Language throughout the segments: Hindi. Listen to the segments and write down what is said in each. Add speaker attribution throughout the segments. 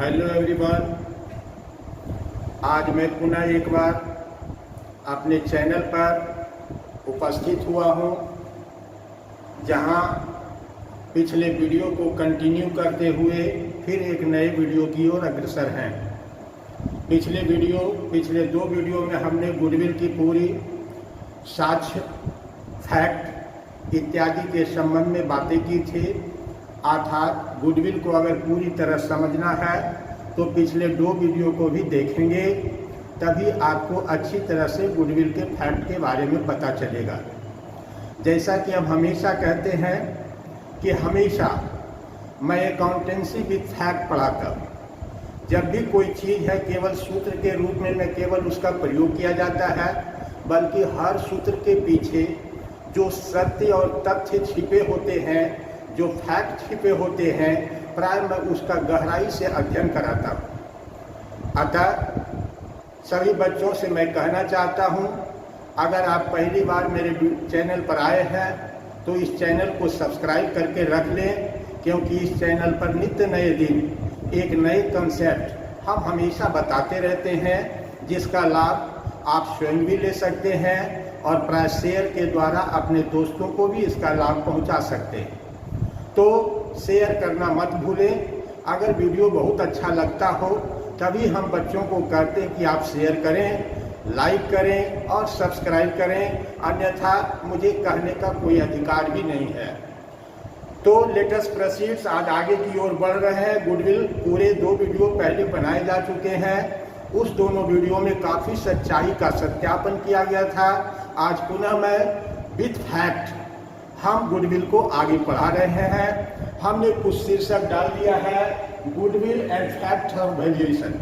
Speaker 1: हेलो एवरीवन, आज मैं पुनः एक बार अपने चैनल पर उपस्थित हुआ हूं, जहां पिछले वीडियो को कंटिन्यू करते हुए फिर एक नए वीडियो की ओर अग्रसर हैं। पिछले दो वीडियो में हमने गुडविल की पूरी साक्ष्य, फैक्ट इत्यादि के संबंध में बातें की थी। अर्थात गुडविल को अगर पूरी तरह समझना है तो पिछले दो वीडियो को भी देखेंगे, तभी आपको अच्छी तरह से गुडविल के फैक्ट के बारे में पता चलेगा। जैसा कि हम हमेशा कहते हैं कि हमेशा मैं अकाउंटेंसी विद फैक्ट पढ़ाकर, जब भी कोई चीज़ है केवल सूत्र के रूप में न केवल उसका प्रयोग किया जाता है, बल्कि हर सूत्र के पीछे जो सत्य और तथ्य छिपे होते हैं, जो फैक्ट छिपे होते हैं, प्राय मैं उसका गहराई से अध्ययन कराता हूँ। अतः सभी बच्चों से मैं कहना चाहता हूँ, अगर आप पहली बार मेरे चैनल पर आए हैं तो इस चैनल को सब्सक्राइब करके रख लें, क्योंकि इस चैनल पर नित्य नए दिन एक नए कंसेप्ट हम हमेशा बताते रहते हैं, जिसका लाभ आप स्वयं भी ले सकते हैं और प्राय शेयर के द्वारा अपने दोस्तों को भी इसका लाभ पहुंचा सकते हैं। तो शेयर करना मत भूलें। अगर वीडियो बहुत अच्छा लगता हो तभी हम बच्चों को कहते हैं कि आप शेयर करें, लाइक करें और सब्सक्राइब करें, अन्यथा मुझे कहने का कोई अधिकार भी नहीं है। तो लेट अस प्रोसीड, आज आगे की ओर बढ़ रहे हैं। गुडविल पूरे दो वीडियो पहले बनाए जा चुके हैं। उस दोनों वीडियो में काफ़ी सच्चाई का सत्यापन किया गया था। आज पुनः मैं विथ फैक्ट हम गुडविल को आगे बढ़ा रहे हैं। हमने कुछ शीर्षक डाल दिया है, goodwill and fact of valuation.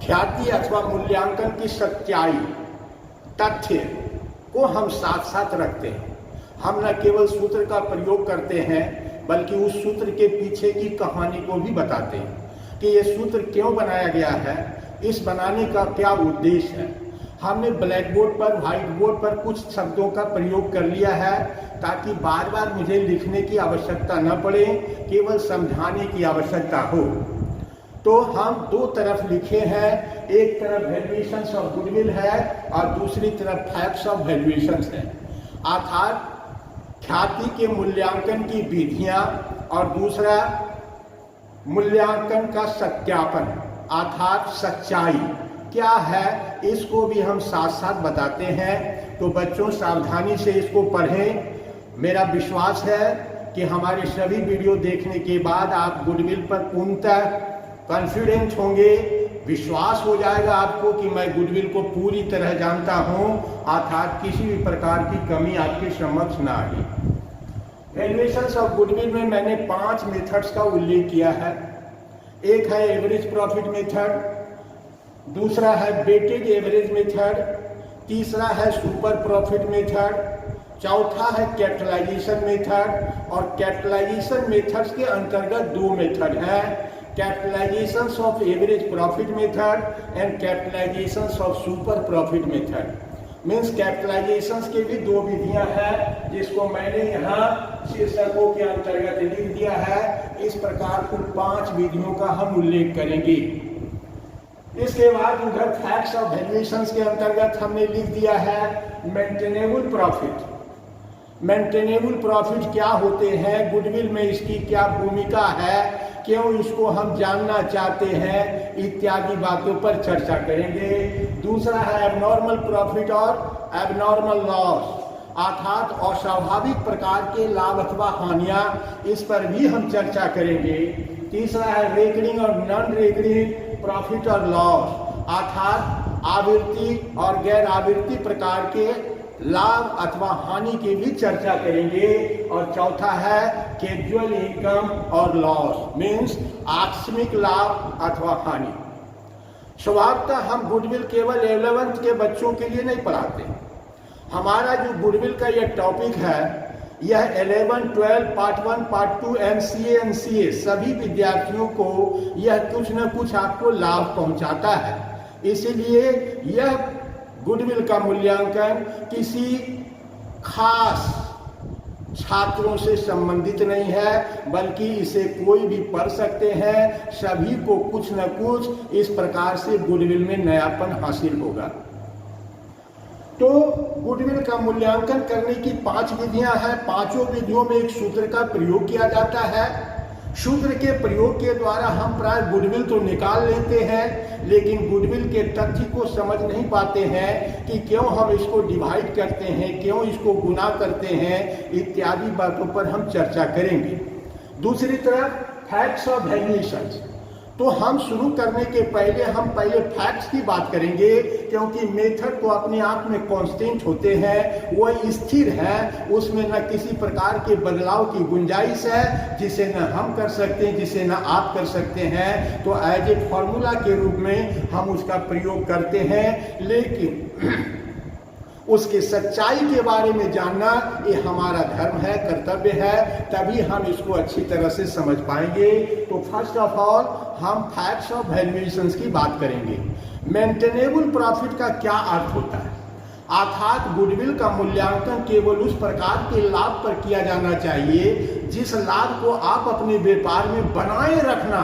Speaker 1: ख्याति अथवा मूल्यांकन की सच्चाई, तथ्य को हम साथ साथ रखते हैं। हम न केवल सूत्र का प्रयोग करते हैं, बल्कि उस सूत्र के पीछे की कहानी को भी बताते हैं कि ये सूत्र क्यों बनाया गया है, इस बनाने का क्या उद्देश्य है। हमने ब्लैक बोर्ड पर, व्हाइट बोर्ड पर कुछ शब्दों का प्रयोग कर लिया है, ताकि बार बार मुझे लिखने की आवश्यकता न पड़े, केवल समझाने की आवश्यकता हो। तो हम दो तरफ लिखे हैं, एक तरफ वैल्यूएशंस ऑफ गुडविल है और दूसरी तरफ फैक्ट्स ऑफ वैल्यूएशंस है। अर्थात ख्याति के मूल्यांकन की विधियां और दूसरा मूल्यांकन का सत्यापन, अर्थात सच्चाई क्या है, इसको भी हम साथ साथ बताते हैं। तो बच्चों सावधानी से इसको पढ़ें। मेरा विश्वास है कि हमारे सभी वीडियो देखने के बाद आप गुडविल पर पूर्णतः कॉन्फिडेंट होंगे, विश्वास हो जाएगा आपको कि मैं गुडविल को पूरी तरह जानता हूं, अर्थात किसी भी प्रकार की कमी आपके समक्ष ना आए। वैल्यूएशंस ऑफ गुडविल में मैंने 5 मेथड्स का उल्लेख किया है। एक है एवरेज प्रॉफिट मेथड, दूसरा है वेटेड एवरेज मेथड, तीसरा है सुपर प्रॉफिट मेथड, चौथा है कैपिटलाइजेशन मेथड। और कैपिटलाइजेशन मेथड्स के अंतर्गत दो मेथड हैं, capitalization of average profit method and capitalization of super profit method. Means capitalization के भी दो विधियां हैं, जिसको मैंने यहाँ शीर्षकों के अंतर्गत लिख दिया है। इस प्रकार कुल 5 विधियों का हम उल्लेख करेंगे। इसके बाद उधर फैक्ट्स ऑफ वैल्यूएशंस के अंतर्गत हमने लिख दिया है मेंटेनेबल प्रॉफिट। मेंटेनेबल प्रॉफिट क्या होते हैं, गुडविल में इसकी क्या भूमिका है, क्यों इसको हम जानना चाहते हैं, इत्यादि बातों पर चर्चा करेंगे। दूसरा है एबनॉर्मल प्रॉफिट और एबनॉर्मल लॉस, अर्थात अस्वाभाविक प्रकार के लाभ अथवा हानियां, इस पर भी हम चर्चा करेंगे। तीसरा है रेकरिंग और नॉन रेकरिंग प्रॉफिट और लॉस, अर्थात आवृत्ति और गैर आवृत्ति प्रकार के लाभ अथवा हानि की भी चर्चा करेंगे। और चौथा है कैजुअल इनकम और लॉस, मीन्स आकस्मिक लाभ अथवा हानि। स्वभावतः हम गुडविल केवल 11th के बच्चों के लिए नहीं पढ़ाते। हमारा जो गुडविल का यह टॉपिक है, यह 11, 12, पार्ट 1, पार्ट 2, MCA सभी विद्यार्थियों को यह कुछ न कुछ आपको लाभ पहुंचाता है। इसीलिए यह गुडविल का मूल्यांकन किसी खास छात्रों से संबंधित नहीं है, बल्कि इसे कोई भी पढ़ सकते हैं। सभी को कुछ न कुछ इस प्रकार से गुडविल में नयापन हासिल होगा। तो गुडविल का मूल्यांकन करने की 5 विधियां हैं। 5 विधियों में एक सूत्र का प्रयोग किया जाता है। सूत्र के प्रयोग के द्वारा हम प्राय गुडविल तो निकाल लेते हैं, लेकिन गुडविल के तथ्य को समझ नहीं पाते हैं कि क्यों हम इसको डिवाइड करते हैं, क्यों इसको गुना करते हैं, इत्यादि बातों पर हम चर्चा करेंगे। दूसरी तरफ फैक्ट्स और वैल्यूएशंस। तो हम शुरू करने के पहले हम फैक्ट्स की बात करेंगे, क्योंकि मेथड तो अपने आप में कांस्टेंट होते हैं, वो स्थिर है, उसमें न किसी प्रकार के बदलाव की गुंजाइश है, जिसे न हम कर सकते हैं, जिसे न आप कर सकते हैं। तो एज ए फॉर्मूला के रूप में हम उसका प्रयोग करते हैं, लेकिन उसकी सच्चाई के बारे में जानना ये हमारा धर्म है, कर्तव्य है, तभी हम इसको अच्छी तरह से समझ पाएंगे। तो फर्स्ट ऑफ ऑल हम फैक्ट्स ऑफ वैल्यूएशंस की बात करेंगे। मेंटेनेबल प्रॉफिट का क्या अर्थ होता है? अर्थात गुडविल का मूल्यांकन केवल उस प्रकार के लाभ पर किया जाना चाहिए जिस लाभ को आप अपने व्यापार में बनाए रखना,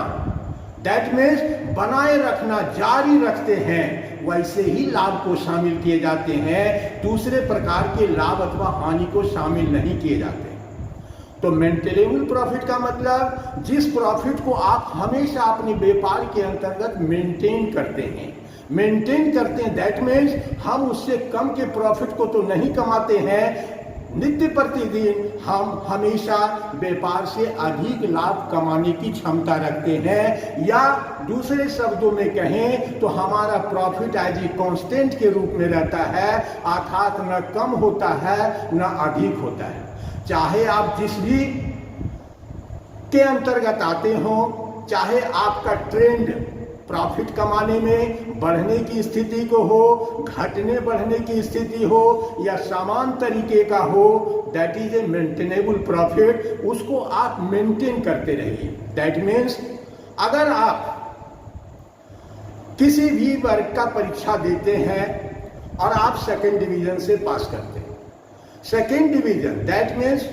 Speaker 1: दैट मीन्स बनाए रखना जारी रखते हैं, वैसे ही लाभ को शामिल किए जाते हैं। दूसरे प्रकार के लाभ अथवा हानि को शामिल नहीं किए जाते। तो मेंटेनेबल प्रॉफिट का मतलब जिस प्रॉफिट को आप हमेशा अपने व्यापार के अंतर्गत मेंटेन करते हैं, दैट मीन्स हम उससे कम के प्रॉफिट को तो नहीं कमाते हैं, नित्य प्रतिदिन हम हमेशा व्यापार से अधिक लाभ कमाने की क्षमता रखते हैं, या दूसरे शब्दों में कहें तो हमारा प्रॉफिट एज ए कांस्टेंट के रूप में रहता है, अर्थात न कम होता है न अधिक होता है। चाहे आप जिस भी के अंतर्गत आते हो, चाहे आपका ट्रेंड प्रॉफिट कमाने में बढ़ने की स्थिति को हो, घटने बढ़ने की स्थिति हो, या समान तरीके का हो, that is a maintainable profit. उसको आप मेंटेन करते रहिए। दैट मीन्स अगर आप किसी भी वर्ग का परीक्षा देते हैं और आप सेकेंड डिवीजन से पास करते हैं, सेकेंड डिवीजन दैट मीन्स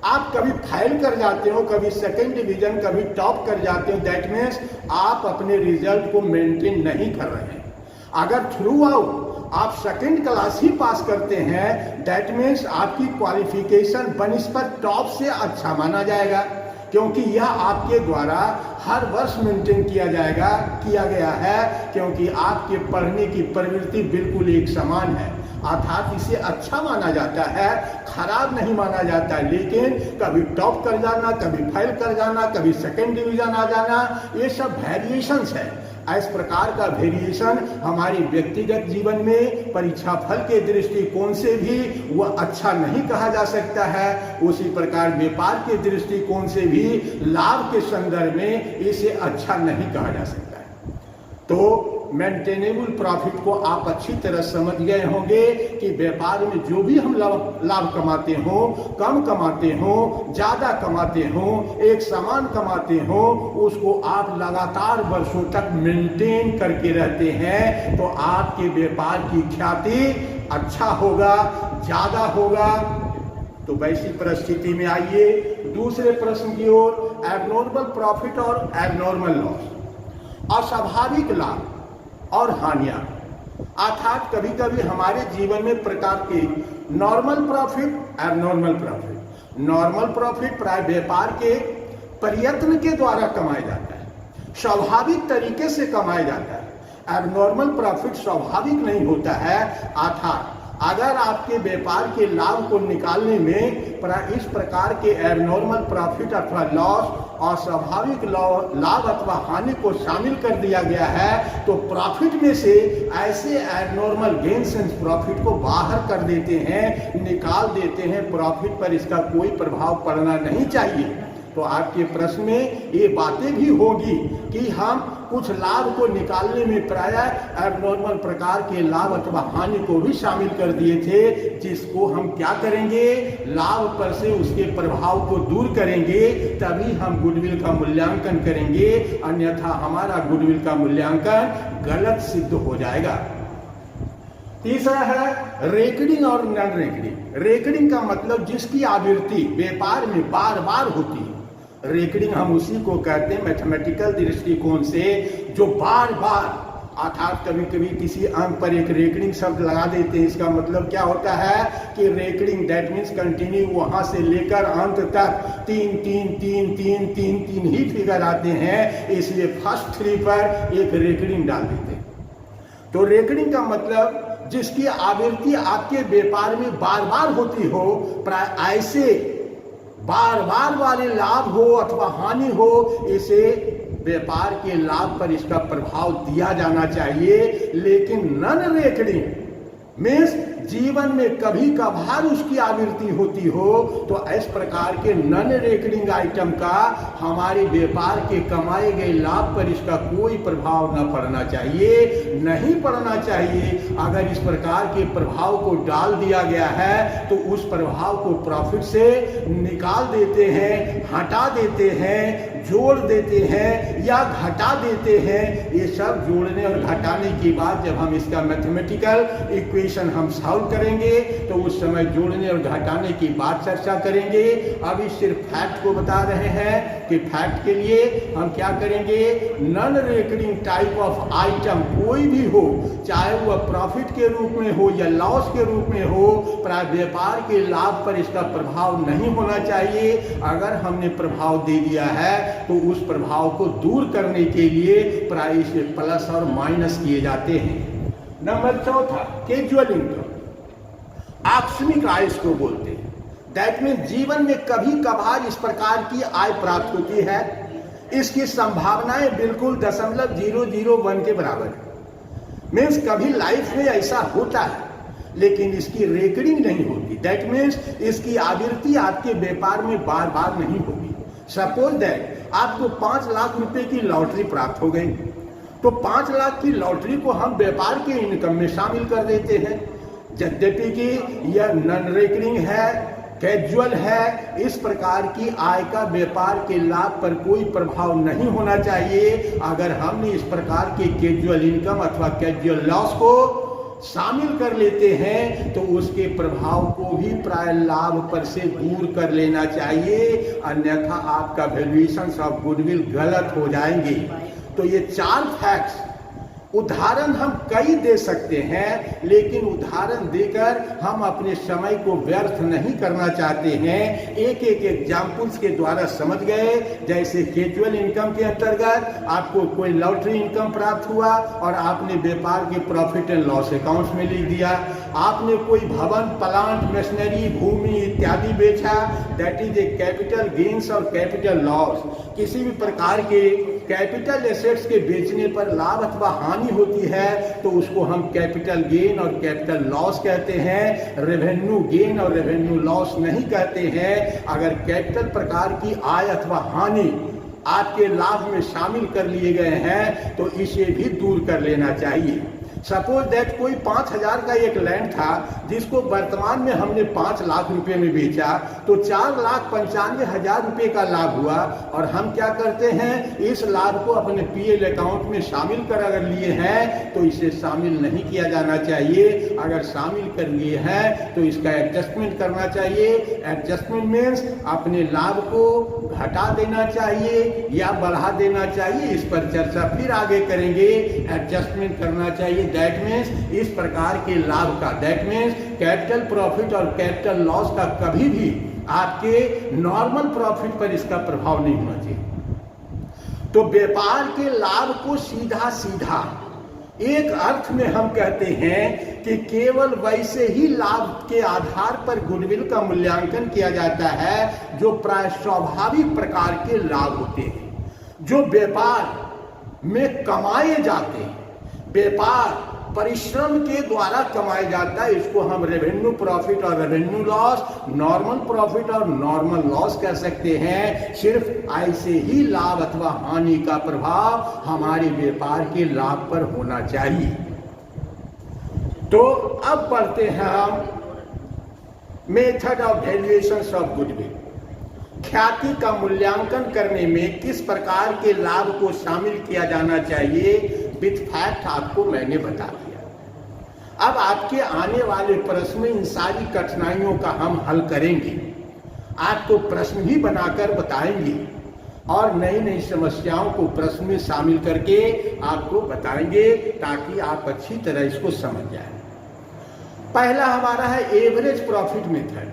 Speaker 1: आप कभी फेल कर जाते हो, कभी सेकेंड डिवीजन, कभी टॉप कर जाते हो, दैट मीन्स आप अपने रिजल्ट को मेंटेन नहीं कर रहे हैं। अगर थ्रू आउट आप सेकेंड क्लास ही पास करते हैं, दैट मीन्स आपकी क्वालिफिकेशन बनिस्बत टॉप से अच्छा माना जाएगा, क्योंकि यह आपके द्वारा हर वर्ष मेंटेन किया गया है, क्योंकि आपके पढ़ने की प्रवृत्ति बिल्कुल एक समान है, अर्थात इसे अच्छा माना जाता है, खराब नहीं माना जाता है। लेकिन कभी टॉप कर जाना, कभी फेल कर जाना, कभी सेकेंड डिवीजन आ जाना, ये सब वेरिएशंस है। इस प्रकार का वेरिएशन हमारे व्यक्तिगत जीवन में परीक्षा फल के दृष्टिकोण से भी वह अच्छा नहीं कहा जा सकता है, उसी प्रकार व्यापार के दृष्टिकोण से भी लाभ के संदर्भ में इसे अच्छा नहीं कहा जा सकता है। तो मेंटेनेबल प्रॉफिट को आप अच्छी तरह समझ गए होंगे कि व्यापार में जो भी हम लाभ कमाते हो, कम कमाते हो, ज्यादा कमाते हो, एक समान कमाते हो, उसको आप लगातार वर्षों तक मेंटेन करके रहते हैं, तो आपके व्यापार की ख्याति अच्छा होगा, ज्यादा होगा। तो वैसी परिस्थिति में आइए दूसरे प्रश्न की ओर। एबनॉर्मल प्रॉफिट और एबनॉर्मल लॉस, अस्वाभाविक लाभ और हानियां। अर्थात कभी कभी हमारे जीवन में प्रकार के normal profit, abnormal profit. Normal profit प्राय व्यापार के प्रयत्न के द्वारा कमाया जाता है, स्वाभाविक तरीके से कमाया जाता है। एबनॉर्मल प्रॉफिट स्वाभाविक नहीं होता है, अर्थात अगर आपके व्यापार के लाभ को निकालने में इस प्रकार के एबनॉर्मल प्रॉफिट अथवा लॉस और स्वाभाविक लाभ अथवा हानि को शामिल कर दिया गया है, तो प्रॉफिट में से ऐसे एबनॉर्मल गेन्स एंड प्रॉफिट को बाहर कर देते हैं, निकाल देते हैं। प्रॉफिट पर इसका कोई प्रभाव पड़ना नहीं चाहिए। तो आपके प्रश्न में ये बातें भी होगी कि हम कुछ लाभ को निकालने में प्रायः एबनॉर्मल प्रकार के लाभ अथवा हानि को भी शामिल कर दिए थे, जिसको हम क्या करेंगे, लाभ पर से उसके प्रभाव को दूर करेंगे, तभी हम गुडविल का मूल्यांकन करेंगे, अन्यथा हमारा गुडविल का मूल्यांकन गलत सिद्ध हो जाएगा। तीसरा है रेकरिंग और नॉन रेकरिंग। रेकरिंग का मतलब जिसकी आवृत्ति व्यापार में बार बार होती है। रेकरिंग हम उसी को कहते हैं मैथमेटिकल दृष्टिकोण से जो बार बार, अर्थात कभी कभी किसी अंक पर एक रेकरिंग शब्द लगा देते हैं। इसका मतलब क्या होता है कि रेकरिंग दैट मीन्स कंटिन्यू, वहां से लेकर अंत तक 3 3 3 3 3 3 ही फिगर आते हैं, इसलिए फर्स्ट 3 पर एक रेकरिंग डाल देते हैं। तो रेकरिंग का मतलब जिसकी आवृत्ति आपके व्यापार में बार बार होती हो, प्राय ऐसे बार बार वाले लाभ हो अथवा हानि हो, इसे व्यापार के लाभ पर इसका प्रभाव दिया जाना चाहिए। लेकिन नॉन रेकरिंग मीन्स जीवन में कभी कभार उसकी आवृत्ति होती हो, तो इस प्रकार के नॉन रेकरिंग आइटम का हमारे व्यापार के कमाए गए लाभ पर इसका कोई प्रभाव न पड़ना चाहिए, नहीं पड़ना चाहिए। अगर इस प्रकार के प्रभाव को डाल दिया गया है तो उस प्रभाव को प्रॉफिट से निकाल देते हैं, हटा देते हैं, जोड़ देते हैं या घटा देते हैं। ये सब जोड़ने और घटाने के बाद जब हम इसका मैथमेटिकल इक्वेशन हम सॉल्व करेंगे तो उस समय जोड़ने और घटाने की बात चर्चा करेंगे। अभी सिर्फ फैक्ट को बता रहे हैं कि फैक्ट के लिए हम क्या करेंगे, non recurring type of item कोई भी हो, चाहे वह प्रॉफिट के रूप में हो या लॉस के रूप में हो, प्राय व्यापार के लाभ पर इसका प्रभाव नहीं होना चाहिए। अगर हमने प्रभाव दे दिया है तो उस प्रभाव को दूर करने के लिए प्राय इसे प्लस और माइनस किए जाते हैं। नंबर चौथा, कैजुअल इनकम, आकस्मिक आय इसको बोलते हैं। दैट मीन जीवन में कभी कभार इस प्रकार की आय प्राप्त होती है, इसकी संभावनाएं बिल्कुल 0.001 के बराबर है। मीन्स कभी लाइफ में ऐसा होता है लेकिन इसकी रेकरिंग नहीं होती। दैट मीन्स इसकी आवृत्ति आपके व्यापार में बार बार नहीं होगी। सपोज दैट आपको 5 लाख रुपए की लॉटरी प्राप्त हो गई, तो 5 लाख की लॉटरी को हम व्यापार के इनकम में शामिल कर देते हैं। यद्यपि कि यह नॉन रेकरिंग है, कैजुअल है, इस प्रकार की आय का व्यापार के लाभ पर कोई प्रभाव नहीं होना चाहिए। अगर हमने इस प्रकार के कैजुअल इनकम अथवा कैजुअल लॉस को शामिल कर लेते हैं तो उसके प्रभाव को भी प्राय लाभ पर से दूर कर लेना चाहिए, अन्यथा आपका वैल्यूएशन ऑफ गुडविल गलत हो जाएंगे। तो ये 4 फैक्ट्स, उदाहरण हम कई दे सकते हैं, लेकिन उदाहरण देकर हम अपने समय को व्यर्थ नहीं करना चाहते हैं। एक एक एग्जाम्पल्स के द्वारा समझ गए। जैसे कैजुअल इनकम के अंतर्गत आपको कोई लॉटरी इनकम प्राप्त हुआ और आपने व्यापार के प्रॉफिट एंड लॉस अकाउंट्स में लिख दिया। आपने कोई भवन, प्लांट, मशीनरी, भूमि इत्यादि बेचा, that is a capital gains और कैपिटल लॉस। किसी भी प्रकार के कैपिटल एसेट्स के बेचने पर लाभ अथवा हानि होती है तो उसको हम कैपिटल गेन और कैपिटल लॉस कहते हैं, रेवेन्यू गेन और रेवेन्यू लॉस नहीं कहते हैं। अगर कैपिटल प्रकार की आय अथवा हानि आपके लाभ में शामिल कर लिए गए हैं तो इसे भी दूर कर लेना चाहिए। सपोज दैट कोई 5,000 का एक लैंड था जिसको वर्तमान में हमने 5 लाख रुपए में बेचा, तो 4,95,000 रुपए का लाभ हुआ। और हम क्या करते हैं, इस लाभ को अपने पीएल अकाउंट में शामिल कर अगर लिए हैं तो इसे शामिल नहीं किया जाना चाहिए। अगर शामिल कर लिए हैं तो इसका एडजस्टमेंट करना चाहिए। एडजस्टमेंट मीन्स अपने लाभ को घटा देना चाहिए या बढ़ा देना चाहिए, इस पर चर्चा फिर आगे करेंगे। एडजस्टमेंट करना चाहिए, दैट मीन्स इस प्रकार के लाभ का, दैट मीन्स कैपिटल प्रॉफिट और कैपिटल लॉस का कभी भी आपके नॉर्मल प्रॉफिट पर इसका प्रभाव नहीं होना चाहिए। तो व्यापार के लाभ को सीधा सीधा एक अर्थ में हम कहते हैं कि केवल वैसे ही लाभ के आधार पर गुडविल का मूल्यांकन किया जाता है जो प्राय स्वाभाविक प्रकार के लाभ होते हैं, जो व्यापार में कमाए जाते हैं, व्यापार परिश्रम के द्वारा कमाया जाता है। इसको हम रेवेन्यू प्रॉफिट और रेवेन्यू लॉस, नॉर्मल प्रॉफिट और नॉर्मल लॉस कह सकते हैं। सिर्फ ऐसे ही लाभ अथवा हानि का प्रभाव हमारे व्यापार के लाभ पर होना चाहिए। तो अब पढ़ते हैं हम method of valuation of goodwill. ख्याति का मूल्यांकन करने में किस प्रकार के लाभ को शामिल किया जाना चाहिए, विथ फैक्ट आपको मैंने बता दिया। अब आपके आने वाले प्रश्न में इन सारी कठिनाइयों का हम हल करेंगे, आपको प्रश्न भी बनाकर बताएंगे और नई नई समस्याओं को प्रश्न में शामिल करके आपको बताएंगे ताकि आप अच्छी तरह इसको समझ जाएं। पहला हमारा है एवरेज प्रॉफिट मेथड,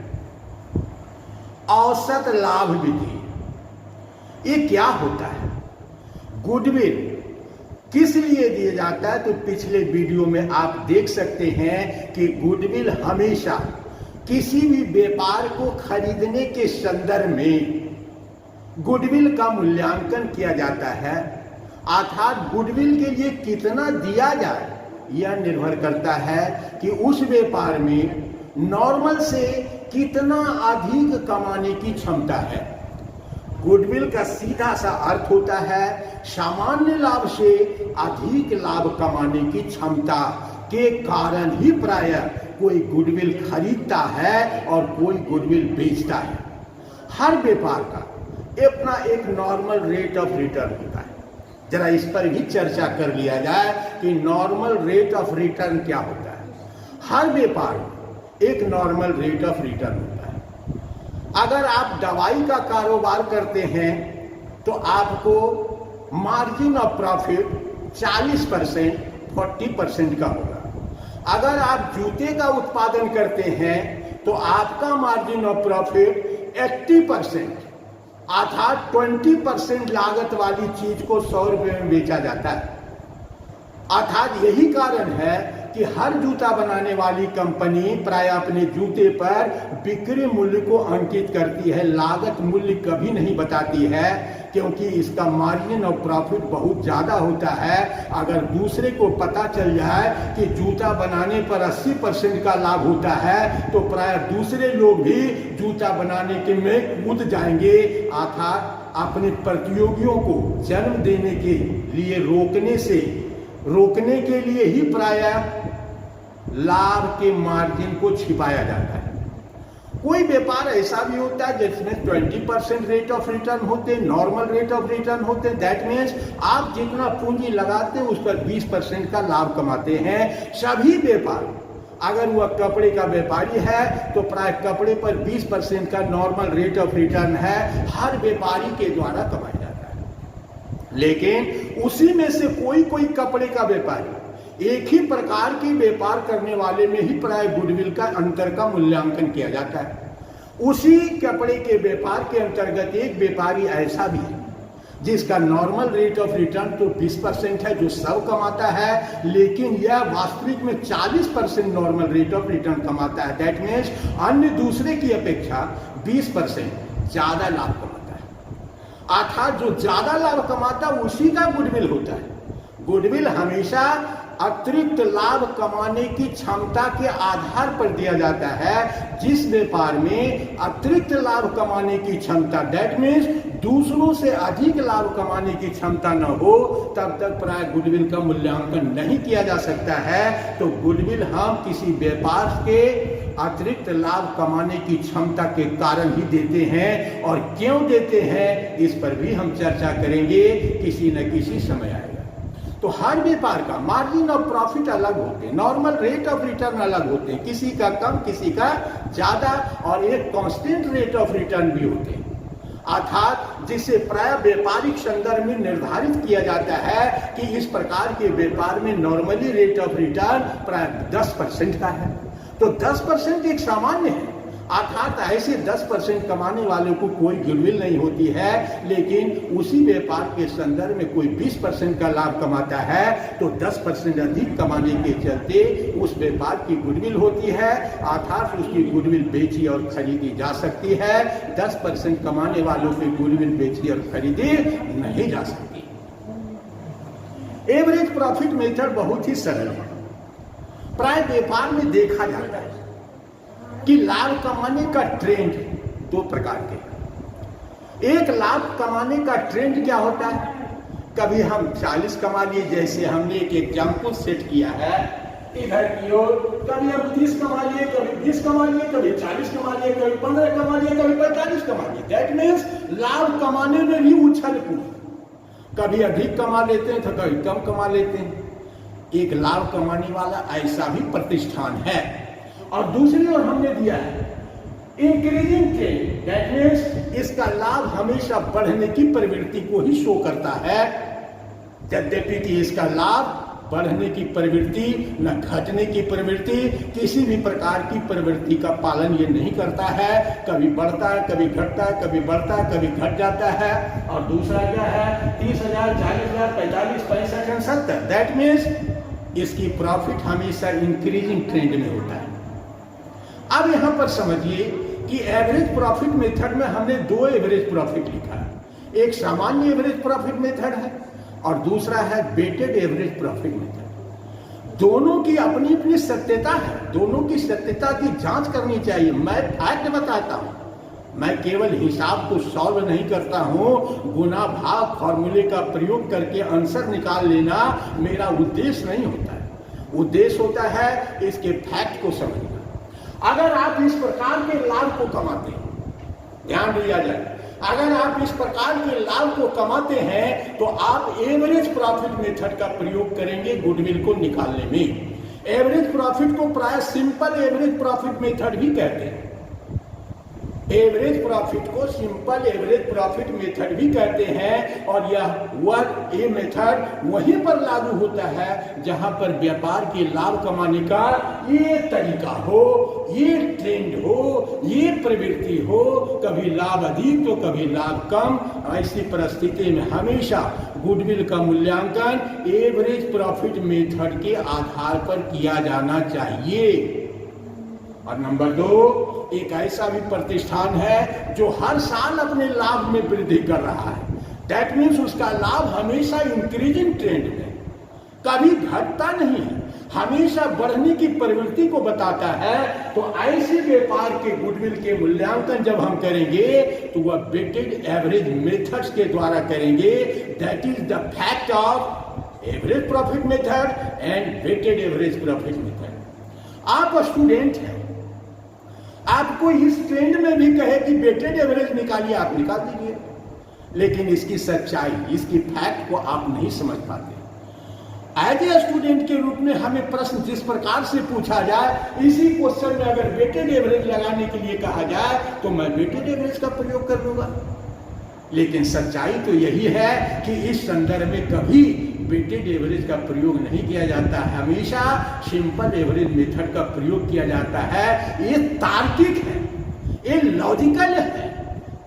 Speaker 1: औसत लाभ विधि। ये क्या होता है? गुडविल किस लिए दिया जाता है? तो पिछले वीडियो में आप देख सकते हैं कि गुडविल हमेशा किसी भी व्यापार को खरीदने के संदर्भ में गुडविल का मूल्यांकन किया जाता है, अर्थात गुडविल के लिए कितना दिया जाए यह निर्भर करता है कि उस व्यापार में नॉर्मल से कितना अधिक कमाने की क्षमता है। गुडविल का सीधा सा अर्थ होता है सामान्य लाभ से अधिक लाभ कमाने की क्षमता के कारण ही प्रायः कोई गुडविल खरीदता है और कोई गुडविल बेचता है। हर व्यापार का अपना एक नॉर्मल रेट ऑफ रिटर्न होता है। जरा इस पर भी चर्चा कर लिया जाए कि नॉर्मल रेट ऑफ रिटर्न क्या होता है। हर व्यापार में एक नॉर्मल रेट ऑफ रिटर्न होता है। अगर आप दवाई का कारोबार करते हैं तो आपको मार्जिन ऑफ प्रॉफिट 40% 40% का होगा। अगर आप जूते का उत्पादन करते हैं तो आपका मार्जिन ऑफ प्रॉफिट 80%, अर्थात 20% लागत वाली चीज को 100 रुपये में बेचा जाता है। अर्थात यही कारण है कि हर जूता बनाने वाली कंपनी प्राय अपने जूते पर बिक्री मूल्य को अंकित करती है, लागत मूल्य कभी नहीं बताती है, क्योंकि इसका मार्जिन ऑफ प्रॉफिट बहुत ज्यादा होता है। अगर दूसरे को पता चल जाए कि जूता बनाने पर 80% का लाभ होता है तो प्राय दूसरे लोग भी जूता बनाने के में कूद जाएंगे, अर्थात अपने प्रतियोगियों को जन्म देने के लिए रोकने के लिए ही प्रायः लाभ के मार्जिन को छिपाया जाता है। कोई व्यापार ऐसा भी होता है जिसमें 20% रेट ऑफ रिटर्न होते, नॉर्मल रेट ऑफ रिटर्न होते। दैट मीन्स आप जितना पूंजी लगाते हैं उस पर 20% का लाभ कमाते हैं। सभी व्यापार, अगर वह कपड़े का व्यापारी है तो प्राय कपड़े पर 20% का नॉर्मल रेट ऑफ रिटर्न है, हर व्यापारी के द्वारा कमाया जाता है। लेकिन उसी में से कोई कपड़े का व्यापारी एक ही प्रकार की व्यापार करने वाले में ही प्राय गुडविल का अंतर का मूल्यांकन किया जाता है। उसी कपड़े के व्यापार के अंतर्गत एक व्यापारी ऐसा भी है जिसका नॉर्मल रेट ऑफ रिटर्न तो 20% है, जो सब कमाता है, लेकिन यह वास्तविक में 40% नॉर्मल रेट ऑफ रिटर्न कमाता है। दैट मीन्स अन्य दूसरे की अपेक्षा 20% ज्यादा लाभ कमाता है। अर्थात जो ज्यादा लाभ कमाता है उसी का गुडविल होता है। गुडविल हमेशा अतिरिक्त लाभ कमाने की क्षमता के आधार पर दिया जाता है। जिस व्यापार में अतिरिक्त लाभ कमाने की क्षमता, दैट मीन्स दूसरों से अधिक लाभ कमाने की क्षमता न हो, तब तक प्राय गुडविल का मूल्यांकन नहीं किया जा सकता है। तो गुडविल हम किसी व्यापार के अतिरिक्त लाभ कमाने की क्षमता के कारण ही देते हैं, और क्यों देते हैं इस पर भी हम चर्चा करेंगे किसी न किसी समय आएगा। तो हर व्यापार का मार्जिन ऑफ प्रॉफिट अलग होते हैं, नॉर्मल रेट ऑफ रिटर्न अलग होते हैं, किसी का कम किसी का ज्यादा, और एक कांस्टेंट रेट ऑफ रिटर्न भी होते हैं, अर्थात जिसे प्राय व्यापारिक संदर्भ में निर्धारित किया जाता है कि इस प्रकार के व्यापार में नॉर्मली रेट ऑफ रिटर्न प्राय 10% का है। तो 10% एक सामान्य है, अर्थात ऐसे 10% कमाने वालों को कोई गुडविल नहीं होती है। लेकिन उसी व्यापार के संदर्भ में कोई 20% का लाभ कमाता है तो 10% अधिक कमाने के चलते उस व्यापार की गुडविल होती है, अर्थात उसकी गुडविल बेची और खरीदी जा सकती है। 10% कमाने वालों की गुडविल बेची और खरीदी नहीं जा सकती। एवरेज प्रॉफिट मेथड बहुत ही सरल है। प्राय व्यापार में देखा जाता है कि लाभ कमाने का ट्रेंड 2 प्रकार के। एक लाभ कमाने का ट्रेंड क्या होता है, कभी हम 40 कमा लिए, जैसे हमने एक एग्जाम्पल सेट किया है इधर की ओर, कभी हम 30 कमा लिए, कभी 20 कमा लिए, कभी 40 कमा लिए, कभी 15 कमा लिए, कभी 45 कमा लिए। दैट मीन्स लाभ कमाने में भी उछल कूद, कभी अधिक कमा लेते हैं तो कभी कम कमा लेते हैं। एक लाभ कमाने वाला ऐसा भी प्रतिष्ठान है। और दूसरी ओर हमने दिया है इंक्रीजिंग ट्रेंड, दैट मीन्स इसका लाभ हमेशा बढ़ने की प्रवृत्ति को ही शो करता है, यद्यपि कि इसका लाभ बढ़ने की प्रवृत्ति न घटने की प्रवृत्ति, किसी भी प्रकार की प्रवृत्ति का पालन ये नहीं करता है। कभी बढ़ता है, कभी घटता है, कभी बढ़ता है, कभी घट जाता है। और दूसरा क्या है, 30,000, 40,000, 45, 65, 70, दैट मीन्स इसकी प्रॉफिट हमेशा इंक्रीजिंग ट्रेंड में होता है। अब यहां पर समझिए कि एवरेज प्रॉफिट मेथड में हमने दो एवरेज प्रॉफिट लिखा है। एक सामान्य एवरेज प्रॉफिट मेथड है और दूसरा है वेटेड एवरेज प्रॉफिट मेथड। दोनों की अपनी अपनी सत्यता है, दोनों की सत्यता की जांच करनी चाहिए। मैं फैक्ट बताता हूं, मैं केवल हिसाब को सॉल्व नहीं करता हूं। गुना भाग फॉर्मूले का प्रयोग करके आंसर निकाल लेना मेरा उद्देश्य नहीं होता है। उद्देश्य होता है इसके फैक्ट को समझना। अगर आप इस प्रकार के लाभ को कमाते हैं, ध्यान दिया जाए, अगर आप इस प्रकार के लाभ को कमाते हैं तो आप एवरेज प्रॉफिट मेथड का प्रयोग करेंगे गुडविल को निकालने में। एवरेज प्रॉफिट को प्राय सिंपल एवरेज प्रॉफिट मेथड भी कहते हैं। एवरेज प्रॉफिट को सिंपल एवरेज प्रॉफिट मेथड भी कहते हैं। और ये मेथड वहीं पर लागू होता है जहां पर व्यापार के लाभ कमाने का ये तरीका हो, ये ट्रेंड हो, ये प्रवृत्ति हो, कभी लाभ अधिक तो कभी लाभ कम। ऐसी परिस्थिति में हमेशा गुडविल का मूल्यांकन एवरेज प्रॉफिट मेथड के आधार पर किया जाना चाहिए। और नंबर 2, एक ऐसा भी प्रतिष्ठान है जो हर साल अपने लाभ में वृद्धि कर रहा है, दैट मीन्स उसका लाभ हमेशा इंक्रीजिंग ट्रेंड में, कभी घटता नहीं है, हमेशा बढ़ने की प्रवृत्ति को बताता है। तो ऐसे व्यापार के गुडविल के मूल्यांकन जब हम करेंगे तो वह वेटेड एवरेज मेथड्स के द्वारा करेंगे। That is the fact of average profit method and weighted average profit method. आप स्टूडेंट हैं, आपको इस ट्रेंड में भी कहे कि वेटेड एवरेज निकालिए, आप निकाल दीजिए, लेकिन इसकी सच्चाई, इसकी फैक्ट को आप नहीं समझ पाते। एज ए स्टूडेंट के रूप में हमें प्रश्न जिस प्रकार से पूछा जाए, इसी क्वेश्चन में अगर वेटेड एवरेज लगाने के लिए कहा जाए तो मैं वेटेड एवरेज का प्रयोग कर लूंगा। लेकिन सच्चाई तो यही है कि इस संदर्भ में कभी वेटेड एवरेज का प्रयोग नहीं किया जाता है, हमेशा सिंपल एवरेज मेथड का प्रयोग किया जाता है। ये तार्किक है, ये लॉजिकल है,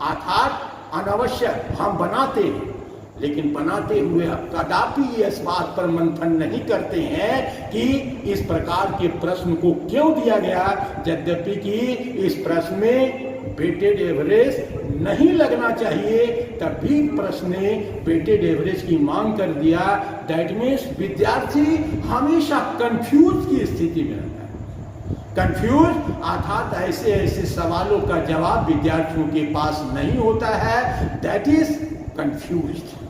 Speaker 1: अर्थात अनावश्यक हम बनाते हैं, लेकिन बनाते हुए कदापि इस बात पर मंथन नहीं करते हैं कि इस प्रकार के प्रश्न को क्यों दिया गया, यद्यपि कि इस प्रश्न में वेटेड एवरेज नहीं लगना चाहिए, तब भी प्रश्न ने वेटेड एवरेज की मांग कर दिया। दैट मीन्स विद्यार्थी हमेशा कंफ्यूज की स्थिति में रहता है। कंफ्यूज अर्थात ऐसे ऐसे सवालों का जवाब विद्यार्थियों के पास नहीं होता है, दैट इज कंफ्यूज्ड।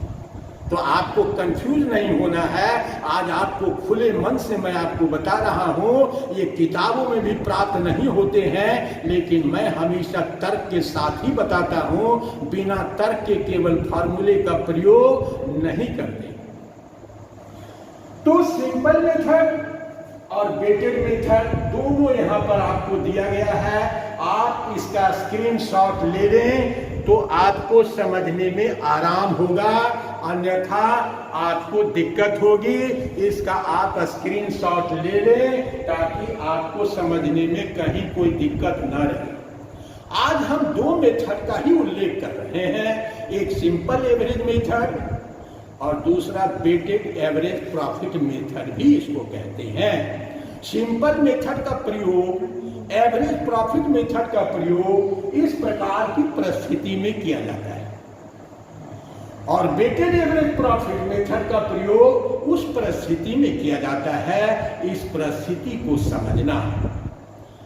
Speaker 1: तो आपको कंफ्यूज नहीं होना है। आज आपको खुले मन से मैं आपको बता रहा हूं, ये किताबों में भी प्राप्त नहीं होते हैं, लेकिन मैं हमेशा तर्क के साथ ही बताता हूं, बिना तर्क के केवल फार्मूले का प्रयोग नहीं करते। तो सिंपल मेथड और वेटेड मेथड दोनों यहां पर आपको दिया गया है। आप इसका स्क्रीनशॉट ले लें तो आपको समझने में आराम होगा, अन्यथा आपको दिक्कत होगी। इसका आप स्क्रीनशॉट ले लें ताकि आपको समझने में कहीं कोई दिक्कत न रहे। आज हम दो मेथड का ही उल्लेख कर रहे हैं, एक सिंपल एवरेज मेथड और दूसरा वेटेड एवरेज प्रॉफिट मेथड भी इसको कहते हैं। सिंपल मेथड का प्रयोग, एवरेज प्रॉफिट मेथड का प्रयोग इस प्रकार की परिस्थिति में किया जाता है और वेटेड एवरेज प्रॉफिट मेथड का प्रयोग उस परिस्थिति में किया जाता है। इस परिस्थिति को समझना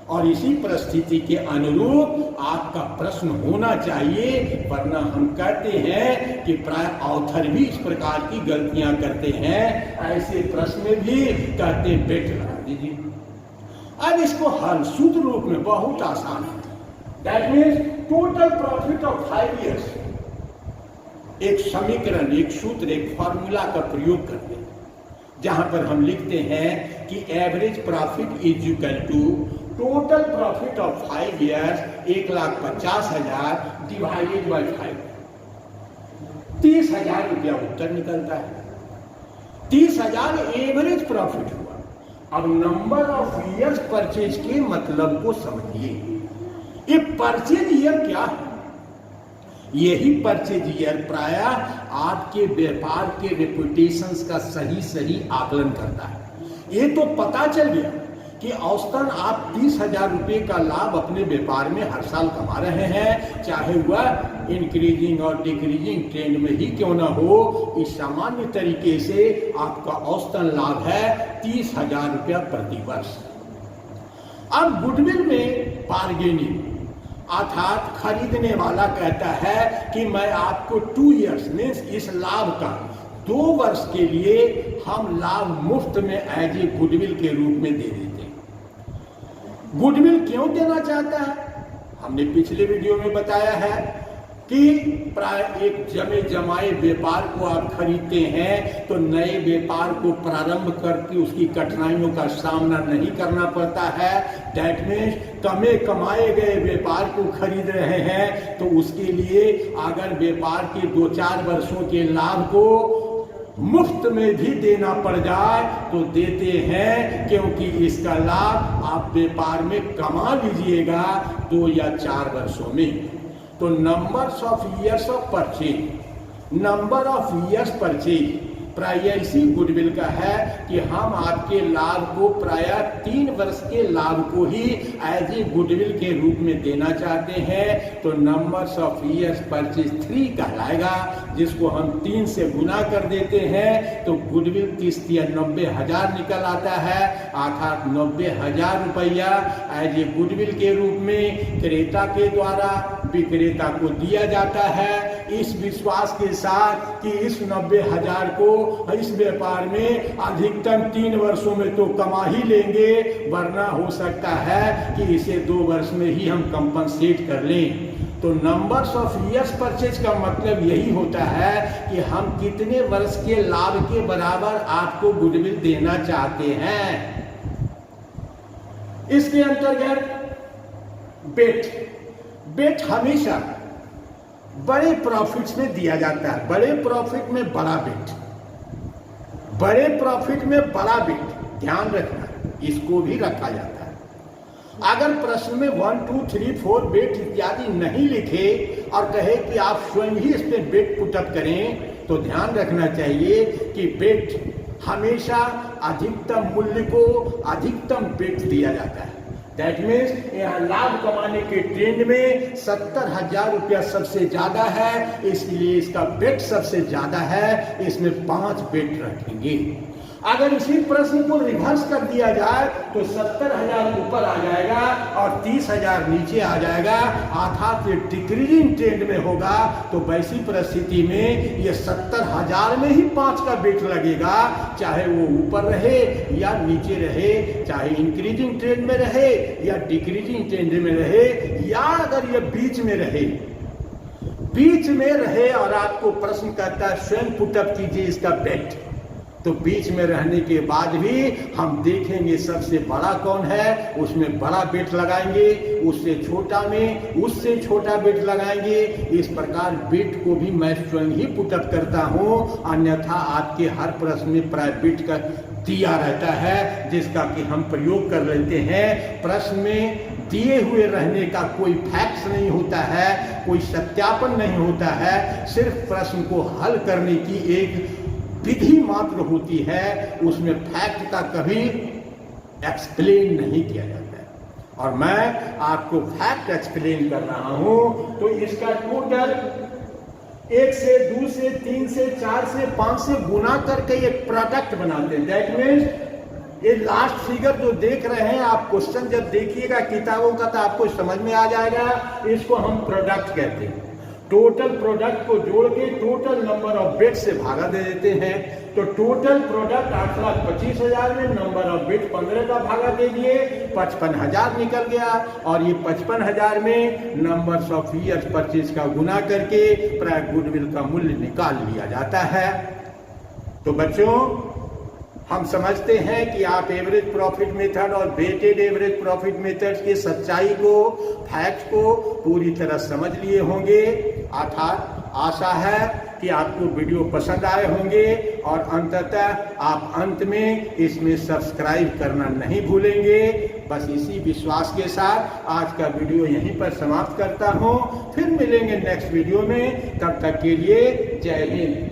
Speaker 1: और इसी परिस्थिति के अनुरूप आपका प्रश्न होना चाहिए, वरना हम कहते हैं कि प्राय ऑथर भी इस प्रकार की गलतियां करते हैं। ऐसे प्रश्न में भी कहते वेट लगा दीजिए। अब इसको हल सूत्र रूप में बहुत आसान है। That means total profit of 5 years. एक समीकरण, एक सूत्र, एक फॉर्मूला का प्रयोग करते हैं। जहां पर हम लिखते हैं कि average profit is equal to total profit of 5 years 1,50,000 divided by 5। 30,000 रुपया उत्तर निकलता है। 30,000 एवरेज प्रॉफिट हुआ। अब नंबर ऑफ ईयर्स परचेज के मतलब को समझिए। ये परचेज ईयर क्या है? यही परचेज ईयर प्रायः आपके व्यापार के रेपुटेशंस का सही आकलन करता है। ये तो पता चल गया कि औसतन आप 30,000 रुपये का लाभ अपने व्यापार में हर साल कमा रहे हैं, चाहे वह इंक्रीजिंग और डिक्रीजिंग ट्रेंड में ही क्यों ना हो। इस सामान्य तरीके से आपका औसतन लाभ है 30,000 रुपया प्रति वर्ष। अब गुडविल में बार्गेनिंग अर्थात खरीदने वाला कहता है कि मैं आपको 2 ईयर्स मीन्स इस लाभ का 2 वर्ष के लिए हम लाभ मुफ्त में एज ए गुडविल के रूप में दे देते हैं। गुडविल क्यों देना चाहता है? हमने पिछले वीडियो में बताया है कि प्राय एक जमे जमाए व्यापार को आप खरीदते हैं तो नए व्यापार को प्रारंभ करके उसकी कठिनाइयों का सामना नहीं करना पड़ता है। दैट मीन्स कमाए गए व्यापार को खरीद रहे हैं तो उसके लिए अगर व्यापार के 2-4 वर्षों के लाभ को मुफ्त में भी देना पड़ जाए तो देते हैं, क्योंकि इसका लाभ आप व्यापार में कमा लीजिएगा 2 या 4 वर्षों में। तो नंबर ऑफ ईयर्स परचेज प्राय इसी गुडविल का है कि हम आपके लाभ को प्राय 3 वर्ष के लाभ को ही एज ए गुडविल के रूप में देना चाहते हैं। तो नंबर्स ऑफ ईयर्स परचेज 3 कहलाएगा, जिसको हम 3 से गुना कर देते हैं तो गुडविल 30 या 90,000 निकल आता है। अर्थात 90,000 रुपया एज ए गुडविल के रूप में क्रेता के द्वारा विक्रेता को दिया जाता है, इस विश्वास के साथ कि इस 90,000 को इस व्यापार में अधिकतम 3 वर्षों में तो कमा ही लेंगे, वरना हो सकता है कि इसे 2 वर्ष में ही हम कंपनसेट कर लें। तो नंबर्स ऑफ ईयर्स परचेज का मतलब यही होता है कि हम कितने वर्ष के लाभ के बराबर आपको गुडविल देना चाहते हैं। इसके अंतर्गत बेट हमेशा बड़े प्रॉफिट्स में दिया जाता है। बड़े प्रॉफिट में बड़ा बेट, बड़े प्रॉफिट में बड़ा बेट, ध्यान रखना, इसको भी रखा जाता है। अगर प्रश्न में 1, 2, 3, 4 बेट इत्यादि नहीं लिखे और कहे कि आप स्वयं ही इस पे बेट पुटअप करें तो ध्यान रखना चाहिए कि बेट हमेशा अधिकतम मूल्य को अधिकतम बेट दिया जाता है। दैट मीन्स यहाँ लाभ कमाने के ट्रेंड में 70,000 रुपया सबसे ज्यादा है, इसलिए इसका बेट सबसे ज्यादा है, इसमें 5 बेट रखेंगे। अगर इसी प्रश्न को रिवर्स कर दिया जाए तो 70,000 ऊपर आ जाएगा और 30,000 नीचे आ जाएगा, अर्थात ये डिक्रीजिंग ट्रेंड में होगा। तो वैसी परिस्थिति में ये 70,000 में ही 5 का बेट लगेगा, चाहे वो ऊपर रहे या नीचे रहे, चाहे इंक्रीजिंग ट्रेंड में रहे या डिक्रीजिंग ट्रेंड में रहे, या अगर ये बीच में रहे और आपको प्रश्न करता है स्वयं पुटअप कीजिए इसका बेट, तो बीच में रहने के बाद भी हम देखेंगे सबसे बड़ा कौन है, उसमें बड़ा बेट लगाएंगे, उससे छोटा में उससे छोटा बेट लगाएंगे। इस प्रकार बेट को भी मैं स्वयं ही पुटअप करता हूं, अन्यथा आपके हर प्रश्न में प्राय बेट का दिया रहता है, जिसका कि हम प्रयोग कर लेते हैं। प्रश्न में दिए हुए रहने का कोई फैक्ट नहीं होता है, कोई सत्यापन नहीं होता है, सिर्फ प्रश्न को हल करने की एक विधि मात्र होती है, उसमें फैक्ट का कभी एक्सप्लेन नहीं किया जाता है। और मैं आपको फैक्ट एक्सप्लेन कर रहा हूं। तो इसका टोटल 1 से 2 से 3 से 4 से 5 से गुना करके ये प्रोडक्ट बनाते हैं। दैट मीन्स ये लास्ट फिगर जो देख रहे हैं आप, क्वेश्चन जब देखिएगा किताबों का तो आपको समझ में आ जाएगा, इसको हम प्रोडक्ट कहते हैं। टोटल प्रोडक्ट को जोड़ के टोटल नंबर ऑफ बेट से भागा दे देते हैं। तो टोटल प्रोडक्ट 8,25,000 में नंबर ऑफ बेट 15 का भागा दे दिए, 55,000 निकल गया। और ये 55,000 में नंबर्स ऑफ ईयर्स परचेज का गुना करके प्राय गुडविल का मूल्य निकाल लिया जाता है। तो बच्चों, हम समझते हैं कि आप एवरेज प्रॉफिट मेथड और वेटेड एवरेज प्रॉफिट मेथड की सच्चाई को, फैक्ट को पूरी तरह समझ लिए होंगे। अर्थात आशा है कि आपको वीडियो पसंद आए होंगे और अंततः आप अंत में इसमें सब्सक्राइब करना नहीं भूलेंगे। बस इसी विश्वास के साथ आज का वीडियो यहीं पर समाप्त करता हूं। फिर मिलेंगे नेक्स्ट वीडियो में, तब तक के लिए जय हिंद।